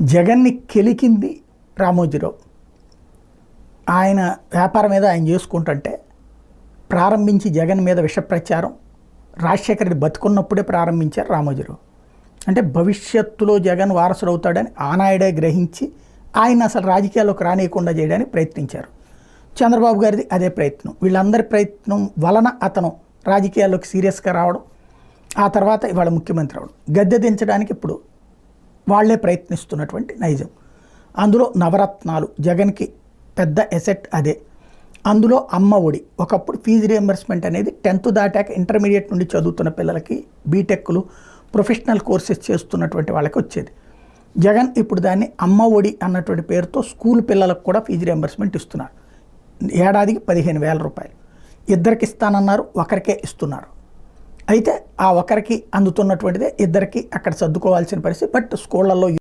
జగన్ని కెలికింది రామోజీరావు. ఆయన వ్యాపారం మీద ఆయన చేసుకుంటుంటే ప్రారంభించి జగన్ మీద విష ప్రచారం రాజశేఖర రెడ్డి బతుకున్నప్పుడే ప్రారంభించారు రామోజీరావు. అంటే భవిష్యత్తులో జగన్ వారసుడు అవుతాడని ఆనాయుడే గ్రహించి ఆయన అసలు రాజకీయాల్లోకి రానియకుండా చేయడానికి ప్రయత్నించారు. చంద్రబాబు గారిది అదే ప్రయత్నం. వీళ్ళందరి ప్రయత్నం వలన అతను రాజకీయాల్లోకి సీరియస్గా రావడం, ఆ తర్వాత ఇవాళ ముఖ్యమంత్రి అవడం, గద్దె దించడానికి ఇప్పుడు వాళ్లే ప్రయత్నిస్తున్నటువంటి నైజం. అందులో నవరత్నాలు జగన్కి పెద్ద ఎసెట్ అదే. అందులో అమ్మ ఒడి, ఒకప్పుడు ఫీజు రియంబర్స్మెంట్ అనేది 10th దాటాక ఇంటర్మీడియట్ నుండి చదువుతున్న పిల్లలకి, బీటెక్లు, ప్రొఫెషనల్ కోర్సెస్ చేస్తున్నటువంటి వాళ్ళకి వచ్చేది. జగన్ ఇప్పుడు దాన్ని అమ్మ ఒడి అన్నటువంటి పేరుతో స్కూల్ పిల్లలకు కూడా ఫీజు రియంబర్స్మెంట్ ఇస్తున్నారు. ఏడాదికి 15,000 రూపాయలు. ఇద్దరికి ఇస్తానన్నారు, ఒకరికే ఇస్తున్నారు. అయితే ఆ ఒకరికి అందుతున్నటువంటిదే ఇద్దరికి అక్కడ సర్దుకోవాల్సిన పరిస్థితి. బట్ స్కూళ్ళల్లో